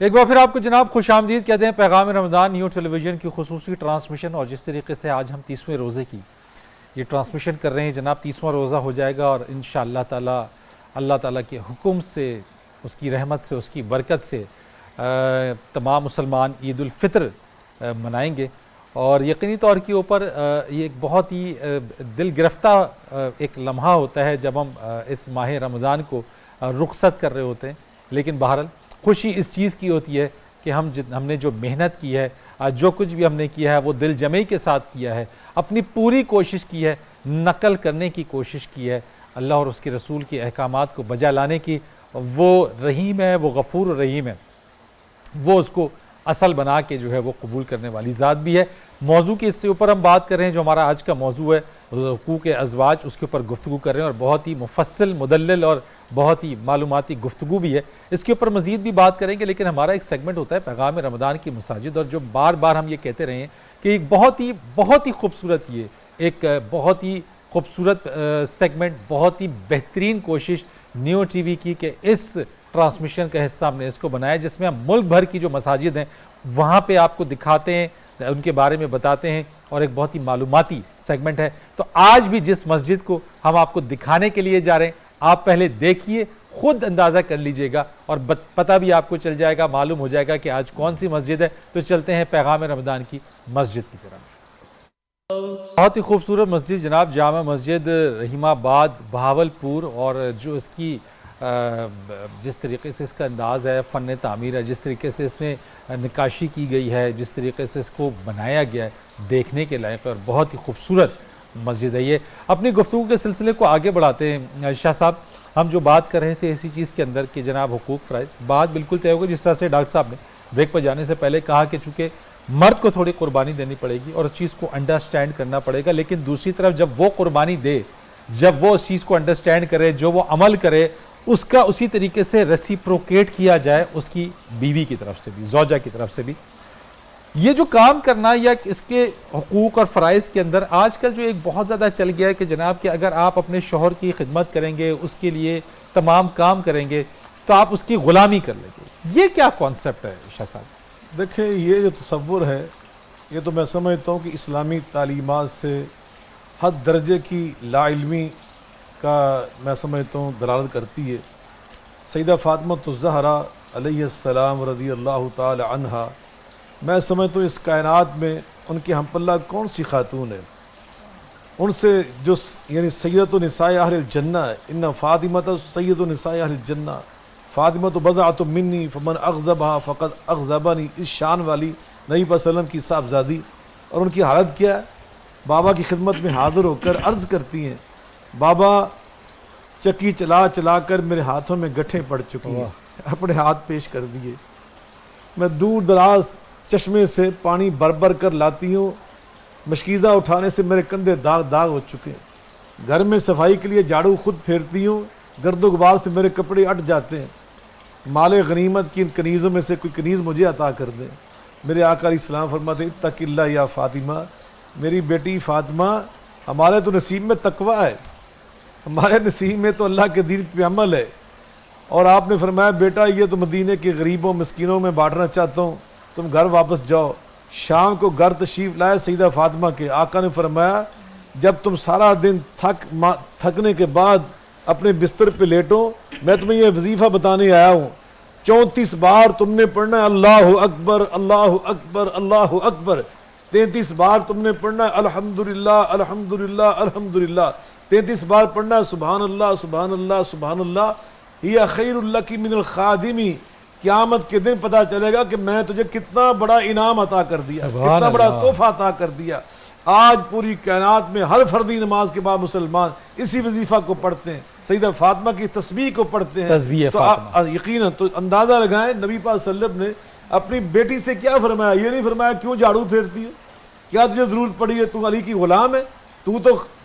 ایک بار پھر آپ کو جناب خوش آمدید کہتے ہیں پیغام رمضان نیو ٹیلی ویژن کی خصوصی ٹرانسمیشن، اور جس طریقے سے آج ہم 30ویں روزے کی یہ ٹرانسمیشن کر رہے ہیں جناب، 30واں روزہ ہو جائے گا اور انشاءاللہ تعالی اللہ تعالیٰ کے حکم سے، اس کی رحمت سے، اس کی برکت سے تمام مسلمان عید الفطر منائیں گے، اور یقینی طور کے اوپر یہ ایک بہت ہی دل گرفتہ ایک لمحہ ہوتا ہے جب ہم اس ماہ رمضان کو رخصت کر رہے ہوتے ہیں، لیکن بہرحال خوشی اس چیز کی ہوتی ہے کہ ہم نے جو محنت کی ہے، جو کچھ بھی ہم نے کیا ہے وہ دل جمعی کے ساتھ کیا ہے، اپنی پوری کوشش کی ہے، نقل کرنے کی کوشش کی ہے اللہ اور اس کے رسول کے احکامات کو بجا لانے کی۔ وہ رحیم ہے، وہ غفور رحیم ہے، وہ اس کو اصل بنا کے جو ہے وہ قبول کرنے والی ذات بھی ہے۔ موضوع کے اس سے اوپر ہم بات کر رہے ہیں، جو ہمارا آج کا موضوع ہے حقوق ازواج، اس کے اوپر گفتگو کر رہے ہیں، اور بہت ہی مفصل، مدلل اور بہت ہی معلوماتی گفتگو بھی ہے۔ اس کے اوپر مزید بھی بات کریں گے، لیکن ہمارا ایک سیگمنٹ ہوتا ہے پیغام رمضان کی مساجد، اور جو بار بار ہم یہ کہتے رہے ہیں کہ ایک بہت ہی خوبصورت، یہ ایک بہت ہی خوبصورت سیگمنٹ، بہت ہی بہترین کوشش نیو ٹی وی کی کہ اس ٹرانسمیشن کا حصہ ہم نے اس کو بنایا، جس میں ہم ملک بھر کی جو مساجد ہیں وہاں پہ آپ کو دکھاتے ہیں، ان کے بارے میں بتاتے ہیں، اور ایک بہت ہی معلوماتی سیگمنٹ ہے۔ تو آج بھی جس مسجد کو ہم آپ کو دکھانے کے لیے جا رہے ہیں، آپ پہلے دیکھیے، خود اندازہ کر لیجئے گا، اور پتہ بھی آپ کو چل جائے گا، معلوم ہو جائے گا کہ آج کون سی مسجد ہے۔ تو چلتے ہیں پیغام رمضان کی مسجد کی طرف۔ بہت ہی خوبصورت مسجد جناب، جامع مسجد رحیم آباد بہاولپور، اور جو اس کی جس طریقے سے اس کا انداز ہے، فن تعمیر ہے، جس طریقے سے اس میں نقاشی کی گئی ہے، جس طریقے سے اس کو بنایا گیا ہے، دیکھنے کے لائق، اور بہت ہی خوبصورت مسجد ہے یہ۔ اپنی گفتگو کے سلسلے کو آگے بڑھاتے ہیں شاہ صاحب، ہم جو بات کر رہے تھے اسی چیز کے اندر کہ جناب حقوق فرائض، بات بالکل طے ہوگی جس طرح سے ڈاکٹر صاحب نے بریک پر جانے سے پہلے کہا کہ چونکہ مرد کو تھوڑی قربانی دینی پڑے گی اور اس چیز کو انڈرسٹینڈ کرنا پڑے گا، لیکن دوسری طرف جب وہ قربانی دے، جب وہ اس چیز کو انڈرسٹینڈ کرے، جو وہ عمل کرے، اس کا اسی طریقے سے ریسیپروکیٹ کیا جائے اس کی بیوی کی طرف سے بھی، زوجہ کی طرف سے بھی۔ یہ جو کام کرنا یا اس کے حقوق اور فرائض کے اندر آج کل جو ایک بہت زیادہ چل گیا ہے کہ جناب کہ اگر آپ اپنے شوہر کی خدمت کریں گے، اس کے لیے تمام کام کریں گے، تو آپ اس کی غلامی کر لیں گے۔ یہ کیا کانسیپٹ ہے شاہ صاحب؟ دیکھیں، یہ جو تصور ہے، یہ تو میں سمجھتا ہوں کہ اسلامی تعلیمات سے حد درجے کی لا علمی کا میں سمجھتا ہوں دلالت کرتی ہے۔ سیدہ فاطمہ الزہرا علیہ السلام رضی اللہ تعالی عنہا، میں سمجھتا ہوں اس کائنات میں ان کی ہم پلہ کون سی خاتون ہے، ان سے جو یعنی سیدۃ نساء اہل الجنہ ہے۔ ان فاطمہ سید نساء اہل الجنہ، فاطمہ تو بضعۃ منی فمن اغضبها فقد اغضبنی، اس شان والی نبی صلی اللہ علیہ وسلم کی صاحبزادی، اور ان کی حالت کیا ہے؟ بابا کی خدمت میں حاضر ہو کر عرض کرتی ہیں، بابا چکی چلا چلا کر میرے ہاتھوں میں گٹھیں پڑ چکی ہیں، اپنے ہاتھ پیش کر دیے، میں دور دراز چشمے سے پانی بھر بھر کر لاتی ہوں، مشکیزہ اٹھانے سے میرے کندھے داغ داغ ہو چکے ہیں، گھر میں صفائی کے لیے جھاڑو خود پھیرتی ہوں، گرد و غبار سے میرے کپڑے اٹ جاتے ہیں، مال غنیمت کی ان کنیزوں میں سے کوئی کنیز مجھے عطا کر دیں۔ میرے آقا علیہ السلام فرماتے ہیں، اتق اللہ یا فاطمہ، میری بیٹی فاطمہ، ہمارے تو نصیب میں تقوی ہے، ہمارے نصیب میں تو اللہ کے دین پہ عمل ہے۔ اور آپ نے فرمایا، بیٹا یہ تو مدینے کے غریبوں مسکینوں میں بانٹنا چاہتا ہوں، تم گھر واپس جاؤ۔ شام کو گھر تشریف لائے سیدہ فاطمہ کے، آقا نے فرمایا، جب تم سارا دن تھکنے کے بعد اپنے بستر پہ لیٹو، میں تمہیں یہ وظیفہ بتانے آیا ہوں، 34 بار تم نے پڑھنا ہے اللہ اکبر اللہ اکبر اللہ اکبر، 33 بار تم نے پڑھنا ہے الحمدللہ الحمدللہ الحمدللہ، 33 بار پڑھنا ہے سبحان اللہ سبحان اللہ سبحان اللہ، ہی خیر لک من الخادمی، قیامت کے دن پتہ چلے گا کہ میں تجھے کتنا بڑا انعام عطا کر دیا، کتنا بڑا تحفہ عطا کر دیا۔ آج پوری کائنات میں ہر فردی نماز کے بعد مسلمان اسی وظیفہ کو پڑھتے ہیں، سیدہ فاطمہ کی تسبیح کو پڑھتے ہیں، تو یقیناً تو اندازہ لگائیں نبی پاک صلی اللہ علیہ وسلم نے اپنی بیٹی سے کیا فرمایا۔ یہ نہیں فرمایا کیوں جھاڑو پھیرتی ہے، کیا تجھے ضرورت پڑی ہے، تو علی کی غلام ہے، تو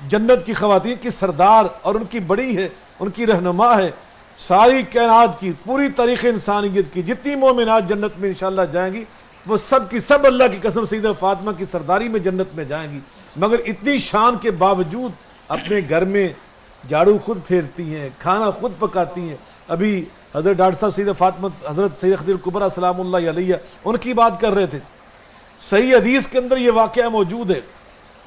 جنت کی خواتین کی سردار اور ان کی بڑی ہے، ان کی رہنما ہے، ساری کائنات کی پوری تاریخ انسانیت کی جتنی مومنات جنت میں انشاءاللہ جائیں گی، وہ سب کی سب اللہ کی قسم سیدہ فاطمہ کی سرداری میں جنت میں جائیں گی، مگر اتنی شان کے باوجود اپنے گھر میں جھاڑو خود پھیرتی ہیں، کھانا خود پکاتی ہیں۔ ابھی حضرت ڈاکٹر صاحب سید فاطمہ حضرت سید خدیجہ الکبریٰ سلام اللہ علیہ ان کی بات کر رہے تھے. صحیح حدیث کے اندر یہ واقعہ موجود ہے.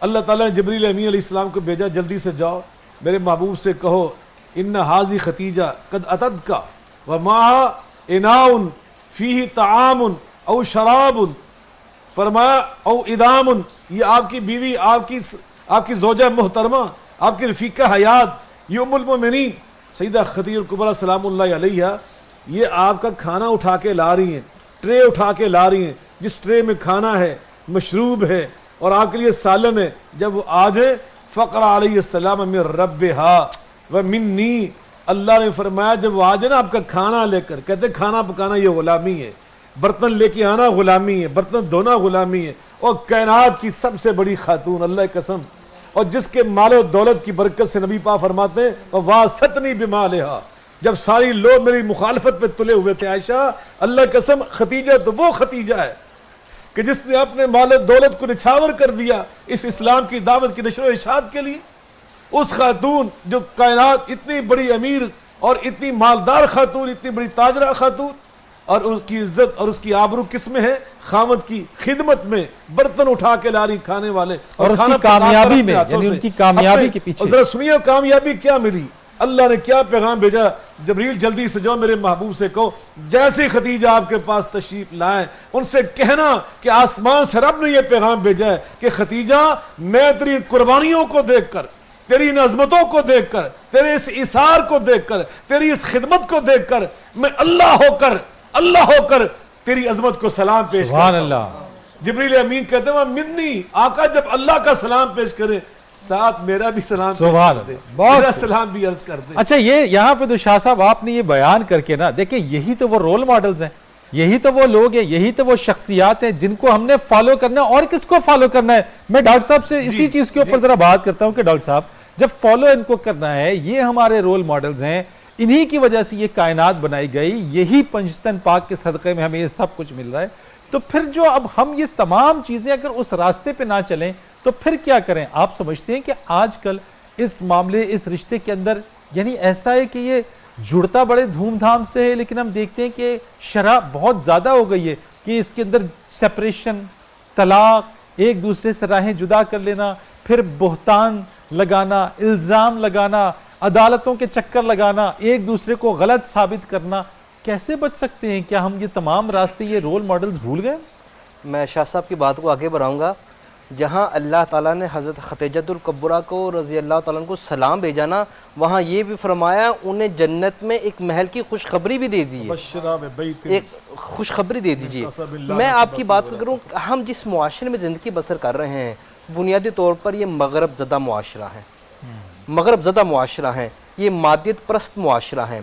اللہ تعالیٰ نے جبریل امین علیہ السلام کو بھیجا, جلدی سے جاؤ میرے محبوب سے کہو ان حاضی ختیجہ قد اتت کا ومعہا اناء فیہ طعام او شراب, فرمایا او ادام, یہ آپ کی بیوی, آپ کی زوجہ محترمہ, آپ کی رفیقہ حیات, یہ ام المومنین سیدہ خدیجہ الکبریٰ سلام اللہ علیہ, یہ آپ کا کھانا اٹھا کے لا رہی ہیں, ٹرے اٹھا کے لا رہی ہیں, جس ٹرے میں کھانا ہے, مشروب ہے اور آپ کے لیے سالن ہے. جب وہ آجے فقرا علیہ السلام من ربہا ومنی, اللہ نے فرمایا جب وہ آجے نا آپ کا کھانا لے کر, کہتے کھانا پکانا یہ غلامی ہے, برتن لے کے آنا غلامی ہے, برتن دھونا غلامی ہے, اور کائنات کی سب سے بڑی خاتون اللہ قسم, اور جس کے مال و دولت کی برکت سے نبی پاک فرماتے ہیں وَوَاسَطْنِي بِمَالِهَا, جب ساری لوگ میری مخالفت پہ تلے ہوئے تھے عائشہ, اللہ قسم ختیجہ تو وہ ختیجہ ہے کہ جس نے اپنے مال و دولت کو نچھاور کر دیا اس اسلام کی دعوت کی نشر و اشاعت کے لیے. اس خاتون جو کائنات اتنی بڑی امیر اور اتنی مالدار خاتون, اتنی بڑی تاجرہ خاتون, اور اس کی عزت اور اس کی آبرو کس میں ہے؟ خامد کی خدمت میں, برتن اٹھا کے لاری کھانے والے, اور اس کھانا کی کامیابی میں, ہاتھوں یعنی سے. ان کی کامیابی کے پیچھے ذرا سنیے کامیابی کیا ملی, اللہ نے کیا پیغام بھیجا, جبریل جلدی سے جاؤ میرے محبوب سے کہو جیسے خدیجہ آپ کے پاس تشریف لائیں ان سے کہنا کہ آسمان سے رب نے یہ پیغام بھیجا ہے کہ ختیجہ میں تیری قربانیوں کو دیکھ کر, تیری ان عظمتوں کو دیکھ کر, تیرے اس اثار کو دیکھ کر, تیری اس خدمت کو دیکھ کر میں اللہ ہو کر تیری عظمت کو سلام پیش کرتا ہوں. سبحان اللہ. جبریل امین کہتے ہیں منی, آقا جب اللہ کا سلام پیش کرے ساتھ میرا بھی سلام پیش سبحان کر دے, اللہ. میرا سلام بھی عرض کر دے. اچھا یہ یہاں پہ تو شاہ صاحب آپ نے یہ بیان کر کے نا, دیکھیں یہی تو وہ رول ماڈلز ہیں, یہی تو وہ لوگ ہیں, یہی تو وہ شخصیات ہیں جن کو ہم نے فالو کرنا ہے. اور کس کو فالو کرنا ہے؟ میں ڈاکٹر صاحب سے اسی چیز کے اوپر ذرا بات کرتا ہوں کہ ڈاکٹر صاحب جب فالو ان کو کرنا ہے, یہ ہمارے رول ماڈلز ہیں, انہی کی وجہ سے یہ کائنات بنائی گئی, یہی پنجتن پاک کے صدقے میں ہمیں یہ سب کچھ مل رہا ہے. تو پھر جو اب ہم یہ تمام چیزیں اگر اس راستے پہ نہ چلیں تو پھر کیا کریں؟ آپ سمجھتے ہیں کہ آج کل اس معاملے, اس رشتے کے اندر یعنی ایسا ہے کہ یہ جڑتا بڑے دھوم دھام سے ہے, لیکن ہم دیکھتے ہیں کہ شرح بہت زیادہ ہو گئی ہے کہ اس کے اندر سیپریشن, طلاق, ایک دوسرے سے راہیں جدا کر لینا, پھر بہتان لگانا, الزام لگانا, عدالتوں کے چکر لگانا, ایک دوسرے کو غلط ثابت کرنا. کیسے بچ سکتے ہیں؟ کیا ہم یہ تمام راستے, یہ رول ماڈلز بھول گئے؟ میں شاہ صاحب کی بات کو آگے بڑھاؤں گا. جہاں اللہ تعالیٰ نے حضرت خدیجہ الکبریٰ کو رضی اللہ تعالیٰ عنہ کو سلام بھیجا نا, وہاں یہ بھی فرمایا انہیں جنت میں ایک محل کی خوشخبری بھی دے دی ہے, ایک خوشخبری دے دیجیے. میں آپ کی بات کروں, ہم جس معاشرے میں زندگی بسر کر رہے ہیں بنیادی طور پر یہ مغرب زدہ معاشرہ ہے, مغرب زدہ معاشرہ ہے, یہ مادیت پرست معاشرہ ہے.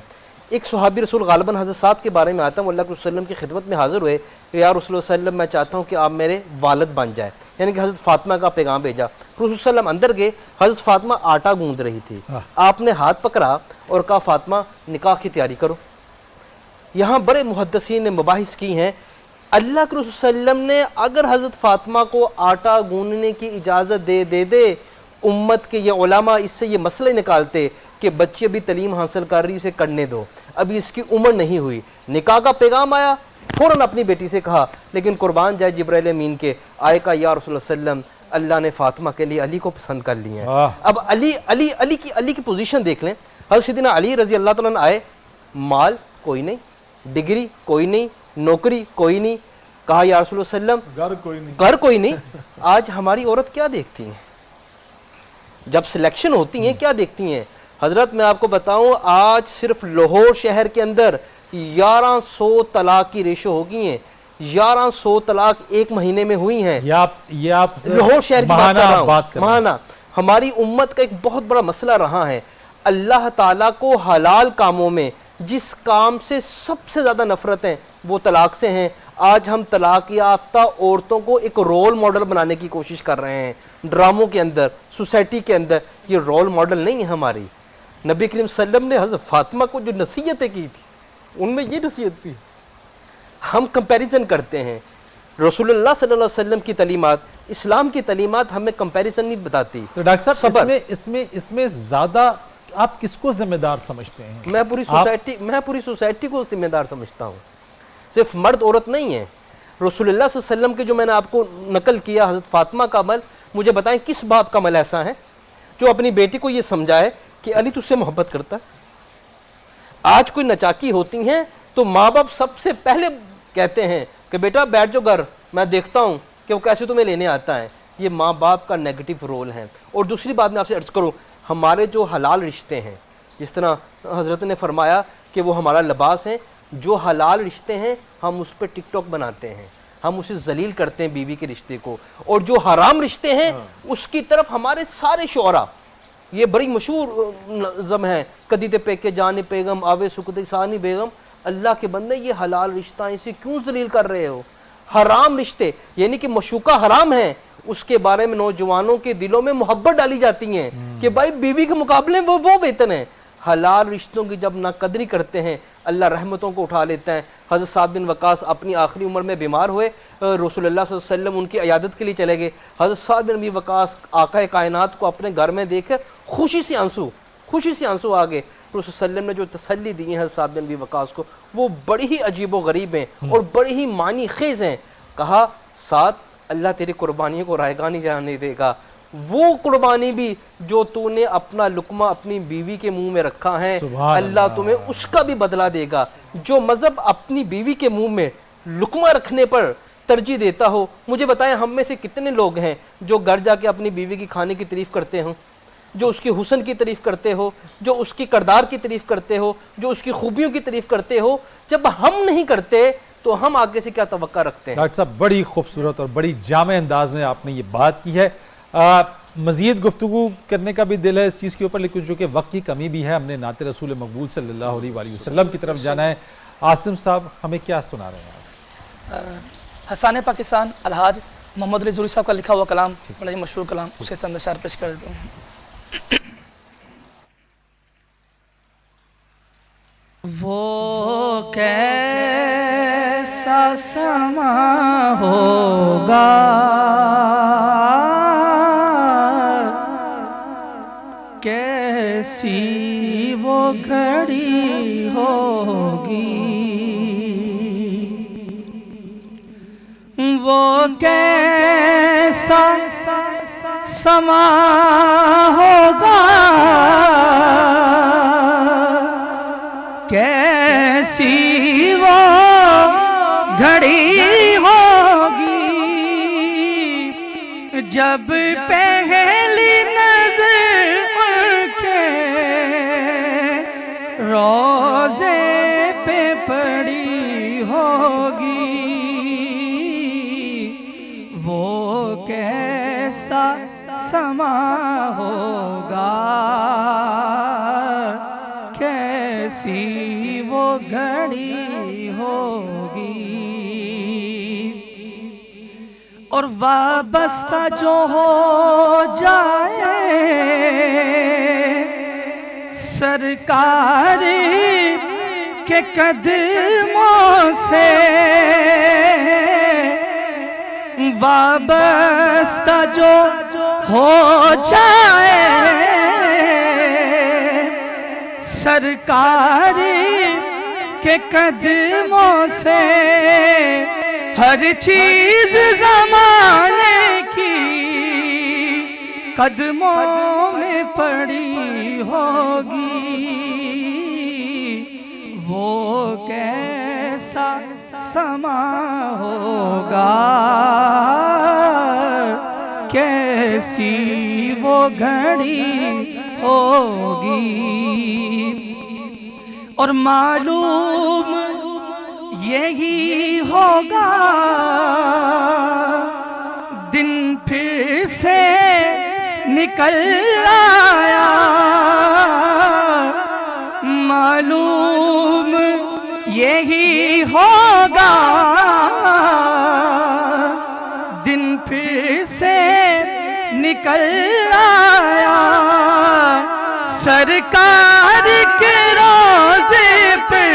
ایک صحابی رسول غالباً حضرت سعد کے بارے میں آتا ہے, وہ اللہ کے وسلم کی خدمت میں حاضر ہوئے, یا رسول اللہ صلی اللہ علیہ وسلم میں چاہتا ہوں کہ آپ میرے والد بن جائے, یعنی کہ حضرت فاطمہ کا پیغام بھیجا. رسول صلی اللہ علیہ وسلم اندر گئے, حضرت فاطمہ آٹا گوندھ رہی تھی, آپ نے ہاتھ پکڑا اور کہا فاطمہ نکاح کی تیاری کرو. یہاں بڑے محدثین نے مباحث کی ہیں, اللہ کے رسول صلی اللہ علیہ وسلم نے اگر حضرت فاطمہ کو آٹا گوندھنے کی اجازت دے امت کے یہ علماء اس سے یہ مسئلہ نکالتے کہ بچی ابھی تعلیم حاصل کر رہی, اسے کرنے دو, ابھی اس کی عمر نہیں ہوئی. نکاح کا پیغام آیا, فوراً اپنی بیٹی سے کہا, لیکن قربان جائے جبرائیل امین کے, آئے کہا یا رسول اللہ صلی اللہ علیہ وسلم اللہ نے فاطمہ کے لیے علی کو پسند کر لی ہے. اب علی کی پوزیشن دیکھ لیں. حضرت سیدنا علی رضی اللہ تعالیٰ عنہ آئے, مال کوئی نہیں, ڈگری کوئی نہیں, نوکری کوئی نہیں, کہا یا رسول اللہ صلی اللہ علیہ وسلم گھر کوئی نہیں. آج ہماری عورت کیا دیکھتی ہیں جب سلیکشن ہوتی ہیں, کیا دیکھتی ہیں حضرت؟ میں آپ کو بتاؤں, آج صرف لاہور شہر کے اندر 1100 طلاق کی ریشو ہو گئی ہیں, 1100 طلاق ایک مہینے میں ہوئی ہیں. یہ آپ لاہور شہر کی بات کر رہا ہوں, ماہانہ. ہماری امت کا ایک بہت بڑا مسئلہ رہا ہے, اللہ تعالیٰ کو حلال کاموں میں جس کام سے سب سے زیادہ نفرت ہے وہ طلاق سے ہیں. آج ہم طلاق یافتہ عورتوں کو ایک رول ماڈل بنانے کی کوشش کر رہے ہیں, ڈراموں کے اندر, سوسائٹی کے اندر. یہ رول ماڈل نہیں ہے ہماری. نبی کریم صلی اللہ علیہ وسلم نے حضرت فاطمہ کو جو نصیحتیں کی تھی ان میں یہ نصیحت بھی. ہم کمپیریزن کرتے ہیں, رسول اللہ صلی اللہ علیہ وسلم کی تعلیمات, اسلام کی تعلیمات ہمیں کمپیریزن نہیں بتاتی. تو ڈاکٹر صاحب اس میں زیادہ آپ کس کو ذمہ دار سمجھتے ہیں؟ میں پوری سوسائٹی کو ذمہ دار سمجھتا ہوں، صرف مرد عورت نہیں ہے۔ رسول اللہ صلی اللہ علیہ وسلم کے جو میں نے آپ کو نقل کیا حضرت فاطمہ کا عمل، مجھے بتائیں کس باپ کا عمل ایسا ہے جو اپنی بیٹی کو یہ سمجھائے کہ علی تجھ سے محبت کرتا ہے؟ آج کوئی نچاکی ہوتی ہیں تو ماں باپ سب سے پہلے کہتے ہیں کہ بیٹا بیٹھ جاؤ گھر، میں دیکھتا ہوں کہ وہ کیسے تمہیں لینے آتا ہے۔ یہ ماں باپ کا نیگیٹو رول ہے۔ اور دوسری بات میں آپ سے عرض کروں، ہمارے جو حلال رشتے ہیں، جس طرح حضرت نے فرمایا کہ وہ ہمارا لباس ہیں، جو حلال رشتے ہیں ہم اس پہ ٹک ٹاک بناتے ہیں، ہم اسے ذلیل کرتے ہیں بیوی کے رشتے کو، اور جو حرام رشتے ہیں اس کی طرف ہمارے سارے شعراء، یہ بڑی مشہور نظم ہے، کدیتے پیکے جان پیغم آوے سکتے سانی بیگم، اللہ کے بندے یہ حلال رشتہ اسے کیوں ذلیل کر رہے ہو؟ حرام رشتے یعنی کہ مشوقہ حرام ہیں، اس کے بارے میں نوجوانوں کے دلوں میں محبت ڈالی جاتی ہیں کہ بھائی بیوی کے مقابلے وہ بہتر ہیں۔ حلال رشتوں کی جب ناقدری کرتے ہیں اللہ رحمتوں کو اٹھا لیتا ہے۔ حضرت سعد بن وقاص اپنی آخری عمر میں بیمار ہوئے، رسول اللہ صلی اللہ علیہ وسلم ان کی عیادت کے لیے چلے گئے۔ حضرت سعد بن ابی وقاص آقا کائنات کو اپنے گھر میں دیکھ کر خوشی سے آنسو آ گئے۔ رسول اللہ علیہ وسلم نے جو تسلی دی ہے حضرت سعد بن ابی وقاص کو، وہ بڑی ہی عجیب و غریب ہیں اور بڑی ہی معنی خیز ہیں۔ کہا سعد اللہ تیری قربانیوں کو رائگاں نہیں جانے دے گا، وہ قربانی بھی جو تو نے اپنا لقمہ اپنی بیوی کے منہ میں رکھا ہے اللہ تمہیں اس کا بھی بدلہ دے گا۔ جو مذہب اپنی بیوی کے منہ میں لقمہ رکھنے پر ترجیح دیتا ہو، مجھے بتائیں ہم میں سے کتنے لوگ ہیں جو گھر جا کے اپنی بیوی کی کھانے کی تعریف کرتے ہوں، جو اس کی حسن کی تعریف کرتے ہو، جو اس کی کردار کی تعریف کرتے ہو، جو اس کی خوبیوں کی تعریف کرتے ہو؟ جب ہم نہیں کرتے تو ہم آگے سے کیا توقع رکھتے ہیں؟ ڈاکٹر صاحب بڑی خوبصورت اور بڑی جامع انداز میں آپ نے یہ بات کی ہے۔ مزید گفتگو کرنے کا بھی دل ہے اس چیز کے اوپر، لیکن چونکہ وقت کی کمی بھی ہے، ہم نے نعت رسول مقبول صلی اللہ علیہ وآلہ وسلم کی طرف جانا ہے۔ عاصم صاحب ہمیں کیا سنا رہے ہیں آپ؟ حسان پاکستان الحاج محمد علی زوری صاحب کا لکھا ہوا کلام، بڑا ہی مشہور کلام، اسے چند اشعار پیش کر دیتا ہوں۔ وہ کیسا سما ہوگا کیسی وہ گھڑی ہوگی، وہ کیسا سما ہوگا کیسی وہ گھڑی ہوگی، جب پہلی نظر ان کے روزے پہ پڑی ہوگی، وہ کیسا سما ہوگا کیسی وہ گھڑی ہوگی، اور وابستہ جو ہو جائے سرکار کے قدموں سے، وابستہ جو ہو جائے سرکار کے قدموں سے، ہر چیز زمانے کی قدموں میں پڑی ہوگی، وہ کیسا سما ہوگا کیسی وہ گھڑی ہوگی، اور معلوم یہی ہوگا دن پھر سے نکل آیا، معلوم یہی ہوگا دن پھر سے نکل آیا، سرکار کے روزے پہ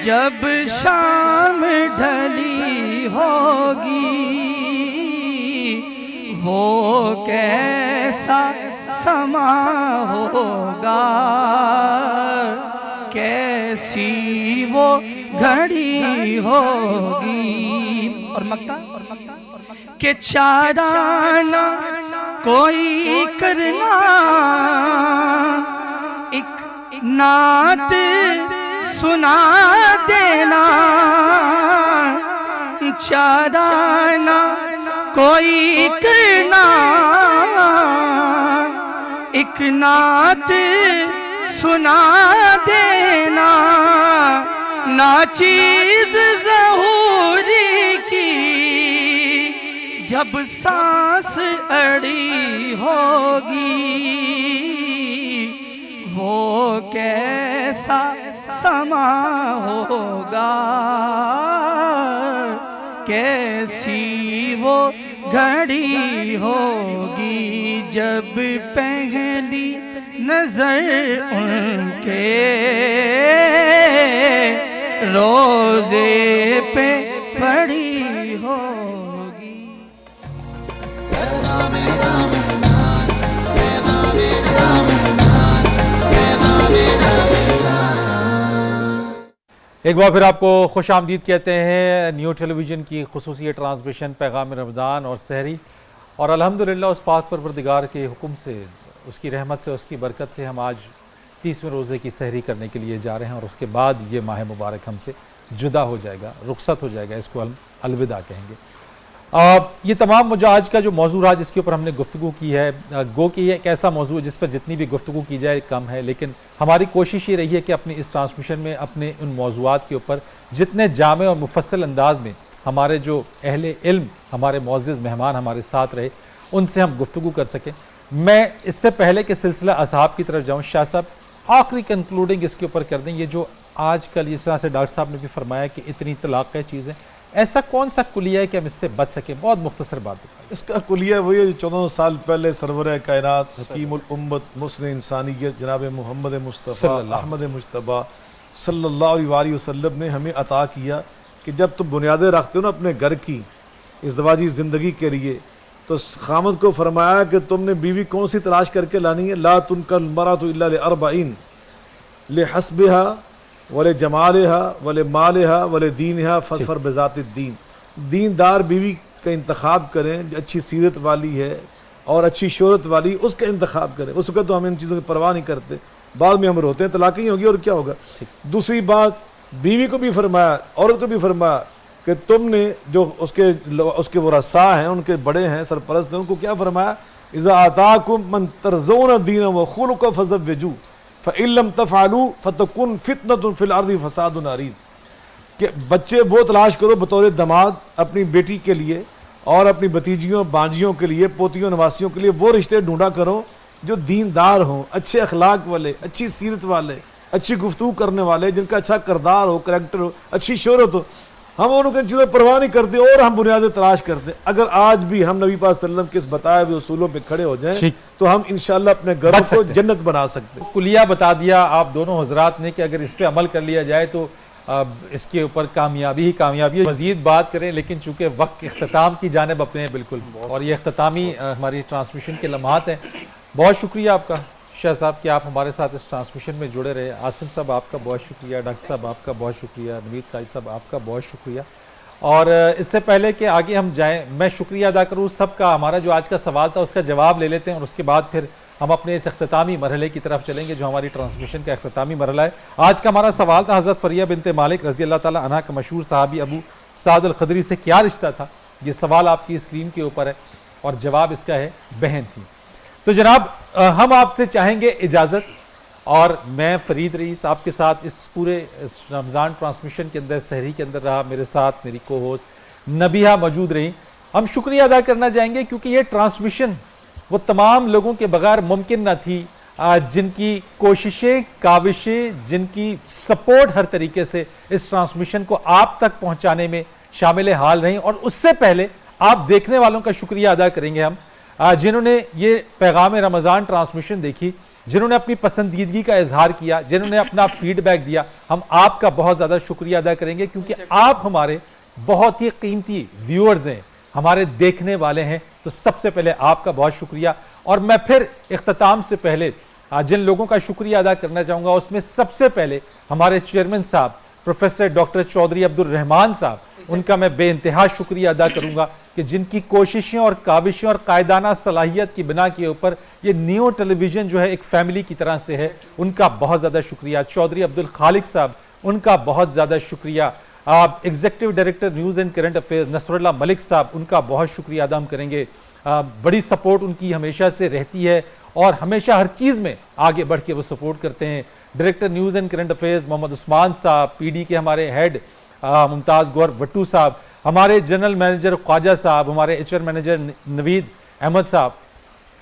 جب شام ڈھلی ہوگی، وہ کیسا سما ہوگا، کیسی وہ گھڑی ہوگی، اور مکہ کہ چارہ نہ کوئی کرنا، ایک نعت سنا دینا، چارہ نہ کوئی کرنا، ایک نعت سنا دینا، ناچیز ظہوری کی جب سانس اڑی ہوگی، وہ کیسا سما ہوگا، کیسی وہ گھڑی ہوگی، جب پہلی نظر ان کے روزے پہ پڑی ہوگی۔ ایک بار پھر آپ کو خوش آمدید کہتے ہیں نیو ٹیلی ویژن کی خصوصی ٹرانسمیشن پیغام رمضان اور سحری، اور الحمدللہ اس پاک پروردگار کے حکم سے، اس کی رحمت سے، اس کی برکت سے ہم آج 30ویں روزے کی سحری کرنے کے لیے جا رہے ہیں، اور اس کے بعد یہ ماہ مبارک ہم سے جدا ہو جائے گا، رخصت ہو جائے گا، اس کو ہم الوداع کہیں گے۔ یہ تمام آج کا جو موضوع رہا جس کے اوپر ہم نے گفتگو کی ہے، گو کہ یہ ایک ایسا موضوع ہے جس پر جتنی بھی گفتگو کی جائے کم ہے، لیکن ہماری کوشش یہ رہی ہے کہ اپنی اس ٹرانسمیشن میں اپنے ان موضوعات کے اوپر جتنے جامع اور مفصل انداز میں ہمارے جو اہل علم، ہمارے معزز مہمان ہمارے ساتھ رہے، ان سے ہم گفتگو کر سکیں۔ میں اس سے پہلے کہ سلسلہ اصحاب کی طرف جاؤں، شاہ صاحب آخری کنکلوڈنگ اس کے اوپر کر دیں، یہ جو آج کل اس طرح سے ڈاکٹر صاحب نے بھی فرمایا کہ اتنی طلاق چیزیں، ایسا کون سا کلیہ ہے کہ ہم اس سے بچ سکیں؟ بہت مختصر بات بتائیں۔ اس کا کلیہ وہی ہے جو 14 سال پہلے سرور کائنات، حکیم الامت، مسن انسانیت جناب محمد مصطفیٰ احمد مجتبیٰ صلی اللہ علیہ وسلم نے ہمیں عطا کیا کہ جب تم بنیادیں رکھتے ہو نا اپنے گھر کی ازدواجی زندگی کے لیے، تو خامد کو فرمایا کہ تم نے بیوی کون سی تلاش کر کے لانی ہے؟ لا تنکح المرأۃ الا لاربعین، لحسبها ولجمالها ولمالها ولدینها فاظفر بذات الدین۔ دیندار بیوی کا انتخاب کریں جو اچھی سیرت والی ہے اور اچھی شہرت والی، اس کا انتخاب کریں۔ اس وقت تو ہم ان چیزوں کی پرواہ نہیں کرتے، بعد میں ہم روتے ہیں، طلاق ہی ہوگی اور کیا ہوگا۔ دوسری بات، بیوی کو بھی فرمایا، عورت کو بھی فرمایا کہ تم نے جو اس کے ورثاء ہیں، ان کے بڑے ہیں، سرپرست ہیں، ان کو کیا فرمایا؟ اذا آتاکم من ترضون دینہ وخلقہ فزوجوہ فإن لم تفعلوا فتکن فتنۃ فی الارض فساد عریض، کہ بچے وہ تلاش کرو بطور داماد اپنی بیٹی کے لیے اور اپنی بھتیجیوں بانجیوں کے لیے، پوتیوں نواسیوں کے لیے وہ رشتے ڈھونڈا کرو جو دیندار ہوں، اچھے اخلاق والے، اچھی سیرت والے، اچھی گفتگو کرنے والے، جن کا اچھا کردار ہو، کریکٹر ہو، اچھی شہرت ہو۔ ہم ان کی چیزیں پرواہ نہیں کرتے اور ہم بنیادیں تلاش کرتے۔ اگر آج بھی ہم نبی پاک صلی اللہ علیہ وسلم کے اس بتائے ہوئے اصولوں پہ کھڑے ہو جائیں تو ہم انشاءاللہ اپنے گھروں کو جنت بنا سکتے ہیں۔ کلیہ بتا دیا آپ دونوں حضرات نے کہ اگر اس پہ عمل کر لیا جائے تو اس کے اوپر کامیابی ہی کامیابی ہے۔ مزید بات کریں لیکن چونکہ وقت اختتام کی جانب اپنے ہیں بالکل، اور یہ اختتامی ہماری ٹرانسمیشن کے لمحات ہیں۔ بہت شکریہ آپ کا شاہ صاحب کہ آپ ہمارے ساتھ اس ٹرانسمیشن میں جڑے رہے۔ عاصم صاحب آپ کا بہت شکریہ، ڈاکٹر صاحب آپ کا بہت شکریہ، نوید قاضی صاحب آپ کا بہت شکریہ۔ اور اس سے پہلے کہ آگے ہم جائیں، میں شکریہ ادا کروں سب کا۔ ہمارا جو آج کا سوال تھا اس کا جواب لے لیتے ہیں اور اس کے بعد پھر ہم اپنے اس اختتامی مرحلے کی طرف چلیں گے جو ہماری ٹرانسمیشن کا اختتامی مرحلہ ہے۔ آج کا ہمارا سوال تھا حضرت فریہ بنت مالک رضی اللہ تعالیٰ عنہ کا مشہور صحابی ابو سعد الخدری سے کیا رشتہ تھا؟ یہ سوال آپ کی اسکرین کے اوپر ہے اور جواب اس کا ہے بہن تھی۔ تو جناب ہم آپ سے چاہیں گے اجازت، اور میں فرید رئیس آپ کے ساتھ اس پورے رمضان ٹرانسمیشن کے اندر سحری کے اندر رہا، میرے ساتھ میری کو ہوسٹ نبیہہ موجود رہی۔ ہم شکریہ ادا کرنا چاہیں گے کیونکہ یہ ٹرانسمیشن وہ تمام لوگوں کے بغیر ممکن نہ تھی جن کی کوششیں، کاوشیں، جن کی سپورٹ ہر طریقے سے اس ٹرانسمیشن کو آپ تک پہنچانے میں شامل حال رہیں۔ اور اس سے پہلے آپ دیکھنے والوں کا شکریہ ادا کریں گے ہم جنہوں نے یہ پیغام رمضان ٹرانسمیشن دیکھی، جنہوں نے اپنی پسندیدگی کا اظہار کیا، جنہوں نے اپنا فیڈ بیک دیا۔ ہم آپ کا بہت زیادہ شکریہ ادا کریں گے کیونکہ آپ ہمارے بہت ہی قیمتی ویورز ہیں، ہمارے دیکھنے والے ہیں، تو سب سے پہلے آپ کا بہت شکریہ. اور میں پھر اختتام سے پہلے جن لوگوں کا شکریہ ادا کرنا چاہوں گا اس میں سب سے پہلے ہمارے چیئرمین صاحب پروفیسر ڈاکٹر چودھری عبدالرحمان صاحب, ان کا میں بے انتہا شکریہ ادا کروں گا کہ جن کی کوششیں اور کاوشیں اور قائدانہ صلاحیت کی بنا کے اوپر یہ نیو ٹیلی ویژن جو ہے ایک فیملی کی طرح سے ہے, ان کا بہت زیادہ شکریہ. چودھری عبدالخالق صاحب, ان کا بہت زیادہ شکریہ. Executive director news and current affairs Nasrullah Malik sahab, ان کا بہت شکریہ ادا ہم کریں گے. بڑی سپورٹ ان کی ہمیشہ سے رہتی ہے اور ہمیشہ ہر چیز میں آگے بڑھ کے وہ سپورٹ کرتے ہیں. Director news and current affairs Muhammad Usman sahab, P D کے ہمارے ہیڈ ممتاز گور وٹو صاحب, ہمارے جنرل مینیجر خواجہ صاحب, ہمارے ایچ آر مینیجر نوید احمد صاحب,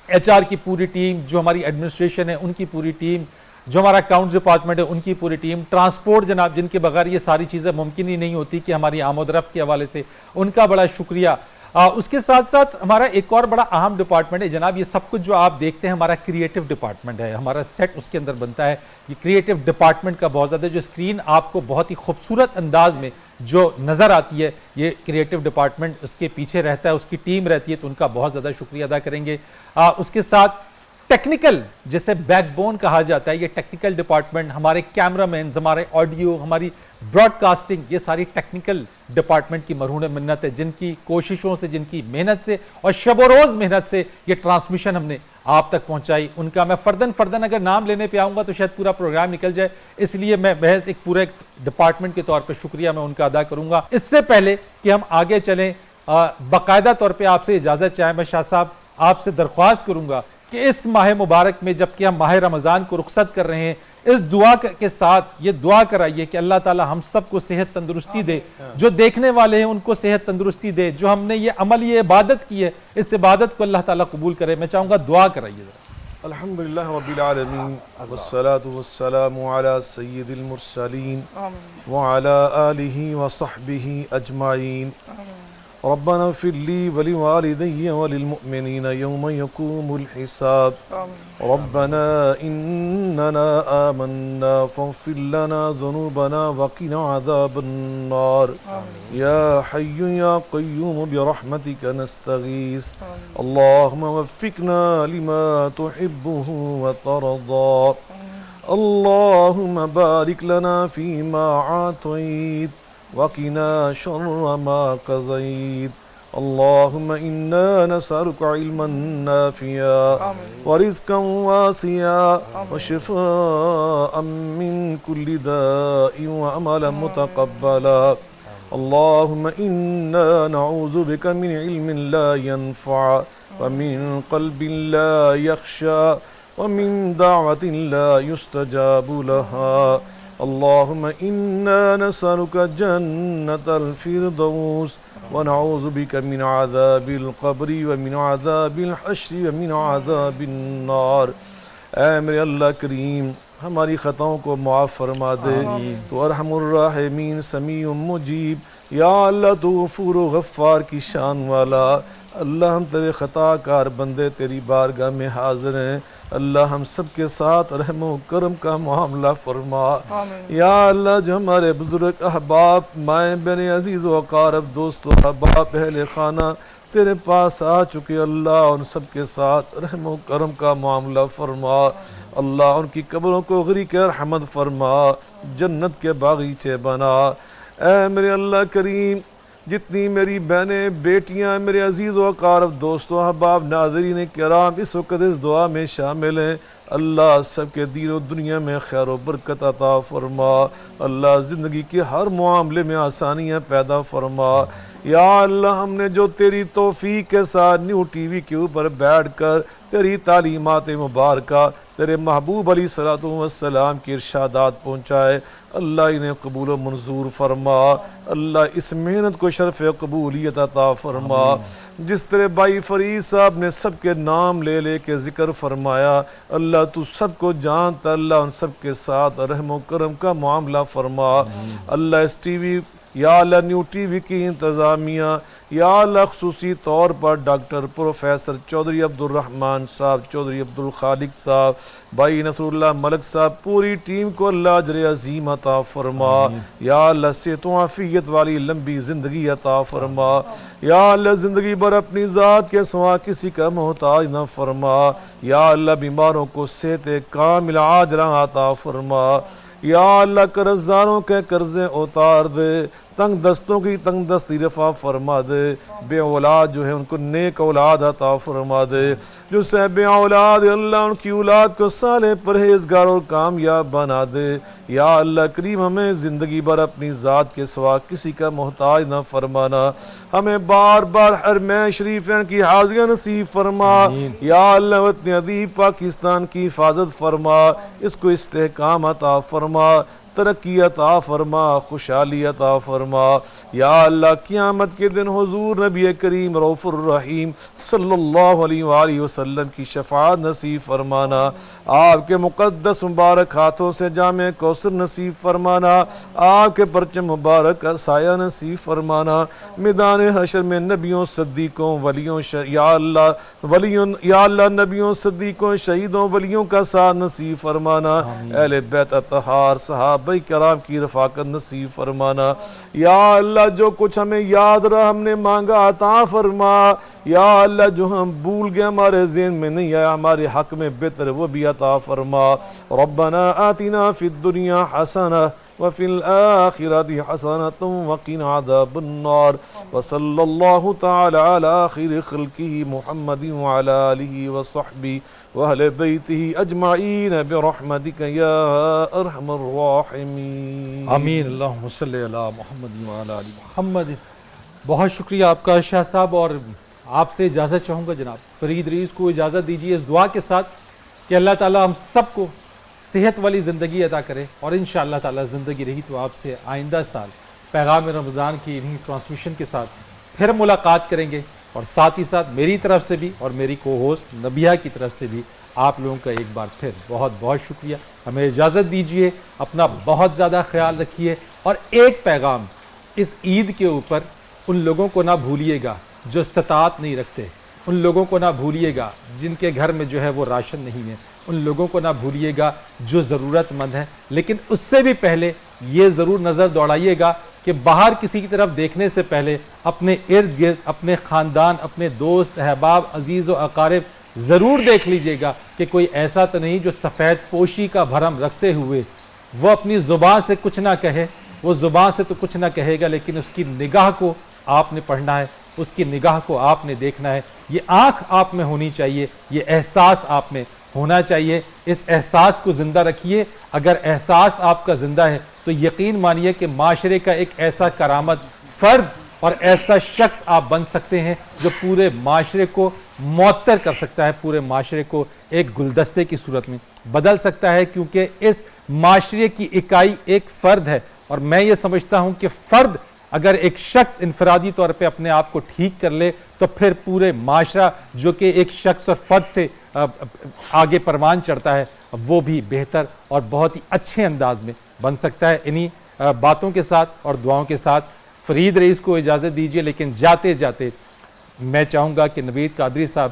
ایچ آر کی پوری ٹیم, جو ہماری ایڈمنسٹریشن ہے ان کی پوری ٹیم, جو ہمارا اکاؤنٹس ڈپارٹمنٹ ہے ان کی پوری ٹیم, ٹرانسپورٹ جناب جن کے بغیر یہ ساری چیزیں ممکن ہی نہیں ہوتی کہ ہماری آمد و رفت کے حوالے سے, ان کا بڑا شکریہ. اس کے ساتھ ساتھ ہمارا ایک اور بڑا اہم ڈپارٹمنٹ ہے جناب, یہ سب کچھ جو آپ دیکھتے ہیں ہمارا کریٹو ڈپارٹمنٹ ہے, ہمارا سیٹ اس کے اندر بنتا ہے. یہ کریٹو ڈپارٹمنٹ کا بہت زیادہ جو اسکرین آپ کو بہت ہی خوبصورت انداز میں جو نظر آتی ہے, یہ کریٹو ڈپارٹمنٹ اس کے پیچھے رہتا ہے, اس کی ٹیم رہتی ہے, تو ان کا بہت زیادہ شکریہ ادا کریں گے. اس کے ساتھ ٹیکنیکل جیسے بیک بون کہا جاتا ہے, یہ ٹیکنیکل ڈپارٹمنٹ, ہمارے کیمرہ مینز, ہمارے آڈیو, ہماری براڈ کاسٹنگ, یہ ساری ٹیکنیکل ڈپارٹمنٹ کی مرہون منت ہے, جن کی کوششوں سے, جن کی محنت سے اور شب و روز محنت سے یہ ٹرانسمیشن ہم نے آپ تک پہنچائی. ان کا میں فردن اگر نام لینے پہ آؤں گا تو شاید پورا پروگرام نکل جائے, اس لیے میں محض ایک پورے ڈپارٹمنٹ کے طور پہ شکریہ میں ان کا ادا کروں گا. اس سے پہلے کہ ہم آگے چلیں, باقاعدہ طور پہ آپ سے اجازت چاہیں, میں شاہ صاحب آپ سے درخواست کروں گا کہ اس ماہ مبارک میں جبکہ ہم ماہ رمضان کو رخصت کر رہے ہیں, اس دعا کے ساتھ یہ دعا کرائیے کہ اللہ تعالی ہم سب کو صحت تندرستی دے, جو دیکھنے والے ہیں ان کو صحت تندرستی دے, جو ہم نے یہ عمل, یہ عبادت کی ہے, اس عبادت کو اللہ تعالی قبول کرے. میں چاہوں گا دعا کرائیے. الحمدللہ رب العالمین والصلاة والسلام علی سید المرسلین وعلی آلہ وصحبہ اجمعین. ربنا اغفر لی ولوالدی وللمؤمنین یوم یقوم الحساب. ربنا اننا آمنا فاغفر لنا ذنوبنا وقنا عذاب النار. یا حی یا قیوم برحمتک نستغیث. اللہم وفقنا لما تحبه وترضى. اللہم بارک لنا فیما عاطیت وقنا شر ما قضيت. اللهم إنا نسألك علما نافعا ورزقا واسعا وشفاء من كل داء وعملا متقبلا. اللهم إنا نعوذ بك من علم لا ينفع ومن قلب لا يخشى ومن دعوة لا يستجاب لها. اللهم إنا نسألك جنة الفردوس ونعوذ بك من عذاب القبر ومن عذاب الحشر ومن عذاب النار. اے میرے اللہ کریم, ہماری خطاؤں کو معاف فرما دے. تو ارحم الراحمین, سمیع مجیب. یا اللہ تو غفور و غفار کی شان والا. اللہ ہم تیرے خطا کار بندے تیری بارگاہ میں حاضر ہیں. اللہ ہم سب کے ساتھ رحم و کرم کا معاملہ فرما. یا اللہ جو ہمارے بزرگ احباب, مائیں بہنیں, عزیز و اقارب, دوست و احباب, اہل خانہ تیرے پاس آ چکے, اللہ ان سب کے ساتھ رحم و کرم کا معاملہ فرما. اللہ ان کی قبروں کو غریق رحمت فرما, جنت کے باغیچے بنا. اے میرے اللہ کریم, جتنی میری بہنیں, بیٹیاں, میرے عزیز و اقارب, دوست و احباب, ناظرین کرام اس وقت اس دعا میں شامل ہیں, اللہ سب کے دین و دنیا میں خیر و برکت عطا فرما. اللہ زندگی کے ہر معاملے میں آسانیاں پیدا فرما. یا اللہ ہم نے جو تیری توفیق کے ساتھ نیو ٹی وی کے اوپر بیٹھ کر تیری تعلیمات مبارکہ, تیرے محبوب علیہ الصلوۃ والسلام کی ارشادات پہنچائے, اللہ انہیں قبول و منظور فرما. اللہ اس محنت کو شرف قبولیت عطا فرما. جس طرح بھائی فرید صاحب نے سب کے نام لے لے کے ذکر فرمایا, اللہ تو سب کو جانتا, اللہ ان سب کے ساتھ رحم و کرم کا معاملہ فرما. اللہ اس ٹی وی یا اللہ نیو ٹی وی کی انتظامیہ، یا اللہ خصوصی طور پر ڈاکٹر پروفیسر چودھری عبدالرحمن صاحب، چودھری عبدالخالق صاحب، بھائی نصر اللہ ملک صاحب، پوری ٹیم کو اللہ اجر عظیم عطا فرما، یا اللہ صحت و عافیت والی لمبی زندگی عطا فرما، یا اللہ زندگی بھر اپنی ذات کے سوا کسی کا محتاج نہ فرما، یا اللہ بیماروں کو صحت کامل عاجلہ عطا فرما، یا اللہ قرض داروں کے قرضیں اتار دے، تنگ دستوں کی تنگ دستی رفع فرما دے، بے اولاد جو ہے ان کو نیک اولاد عطا فرما دے، جو سے بے اولاد اللہ ان کی اولاد کو صالح پرہیزگار اور کامیاب بنا دے، یا اللہ کریم ہمیں زندگی بھر اپنی ذات کے سوا کسی کا محتاج نہ فرمانا، ہمیں بار بار حرمین شریفین کی حاضریاں نصیب فرما، یا اللہ وطن عزیز پاکستان کی حفاظت فرما، اس کو استحکام عطا فرما، ترقی عطا فرما، خوشحالی عطا فرما، یا اللہ قیامت کے دن حضور نبی کریم رؤوف الرحیم صلی اللہ علیہ وآلہ وسلم کی شفاعت نصیب فرمانا، آپ کے مقدس مبارک ہاتھوں سے جامع کوثر نصیب فرمانا، آپ کے پرچم مبارک کا سایہ نصیب فرمانا، میدان حشر میں نبیوں صدیقوں ولیوں یا اللہ نبیوں صدیقوں شہیدوں ولیوں کا ساتھ نصیب فرمانا، اہل بیت اطہار صحابہ کرام کی رفاقت نصیب فرمانا، یا اللہ جو کچھ ہمیں یاد رہا ہم نے مانگا عطا فرما، یا اللہ جو ہم بھول گئے ہمارے ذہن میں نہیں آیا ہمارے حق میں بہتر وہ بھی عطا فرما، ربنا آتنا فی الدنیا حسنہ وفی الآخرۃ حسنۃ وقنا عذاب النار، وصلی اللہ تعالی علی خیر خلقہ محمد وعلی آلہ وصحبہ وأهل بيته أجمعين برحمتك يا أرحم الراحمين آمین، اللہم صلی علی محمد وعلی آل محمد۔ بہت شکریہ آپ کا شاہ صاحب، اور آپ سے اجازت چاہوں گا جناب فرید رئیس کو اجازت دیجیے اس دعا کے ساتھ کہ اللہ تعالیٰ ہم سب کو صحت والی زندگی عطا کرے، اور انشاءاللہ تعالیٰ زندگی رہی تو آپ سے آئندہ سال پیغام رمضان کی انہی ٹرانسمیشن کے ساتھ پھر ملاقات کریں گے، اور ساتھ ہی ساتھ میری طرف سے بھی اور میری کو ہوسٹ نبیہ کی طرف سے بھی آپ لوگوں کا ایک بار پھر بہت بہت شکریہ۔ ہمیں اجازت دیجیے، اپنا بہت زیادہ خیال رکھیے، اور ایک پیغام اس عید کے اوپر ان لوگوں کو نہ بھولیے گا جو استطاعت نہیں رکھتے، ان لوگوں کو نہ بھولیے گا جن کے گھر میں جو ہے وہ راشن نہیں ہے، ان لوگوں کو نہ بھولیے گا جو ضرورت مند ہیں، لیکن اس سے بھی پہلے یہ ضرور نظر دوڑائیے گا کہ باہر کسی کی طرف دیکھنے سے پہلے اپنے ارد گرد، اپنے خاندان، اپنے دوست احباب عزیز و اقارب ضرور دیکھ لیجئے گا کہ کوئی ایسا تو نہیں جو سفید پوشی کا بھرم رکھتے ہوئے وہ اپنی زبان سے کچھ نہ کہے، وہ زبان سے تو کچھ نہ کہے گا لیکن اس کی نگاہ کو آپ نے پڑھنا ہے، اس کی نگاہ کو آپ نے دیکھنا ہے، یہ آنکھ آپ میں ہونی چاہیے، یہ احساس آپ میں ہونا چاہیے، اس احساس کو زندہ رکھیے۔ اگر احساس آپ کا زندہ ہے تو یقین مانیے کہ معاشرے کا ایک ایسا کرامت فرد اور ایسا شخص آپ بن سکتے ہیں جو پورے معاشرے کو معطر کر سکتا ہے، پورے معاشرے کو ایک گلدستے کی صورت میں بدل سکتا ہے، کیونکہ اس معاشرے کی اکائی ایک فرد ہے، اور میں یہ سمجھتا ہوں کہ فرد اگر ایک شخص انفرادی طور پہ اپنے آپ کو ٹھیک کر لے تو پھر پورے معاشرہ جو کہ ایک شخص اور فرد سے آگے پروان چڑھتا ہے وہ بھی بہتر اور بہت ہی اچھے انداز میں بن سکتا ہے۔ انہی باتوں کے ساتھ اور دعاؤں کے ساتھ فرید رئیس کو اجازت دیجیے، لیکن جاتے جاتے میں چاہوں گا کہ نوید قادری صاحب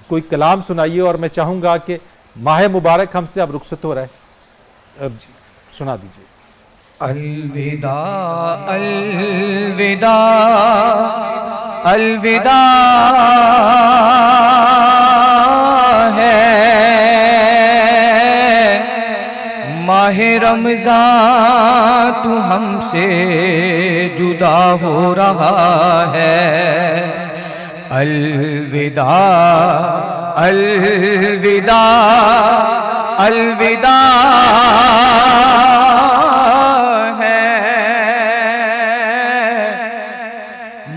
کوئی کلام سنائیے، اور میں چاہوں گا کہ ماہ مبارک ہم سے اب رخصت ہو رہا ہے، سنا دیجیے۔ الوداع الوداع الوداع ہے ماہ رمضان تو ہم سے جدا ہو رہا ہے، الوداع الوداع الوداع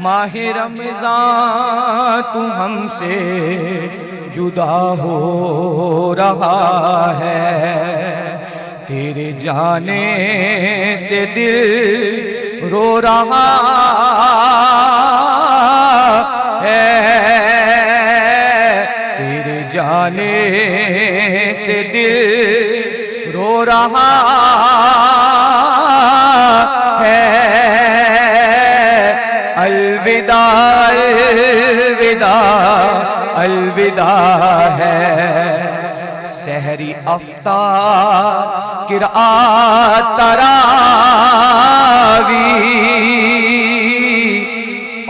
ماہ رمضان تو ہم سے جدا ہو رہا ہے، تیرے جانے سے دل رو رہا ہے، تیرے جانے سے دل رو رہا ہے، الوداع ہے سحری افطار قرآت تراویح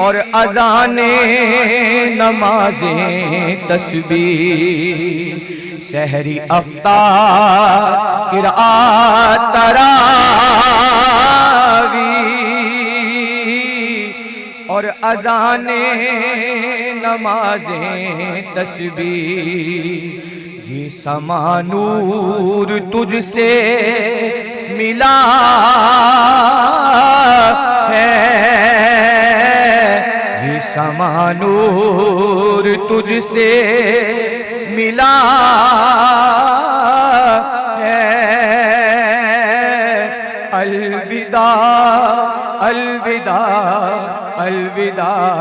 اور اذان نمازیں تسبیح سحری افطار قرآت تراویح اور اذان نمازیں تسبیح یہ سما نور تجھ سے ملا ہے یہ سما نور تجھ سے ملا ہے الوداع الوداع الوداع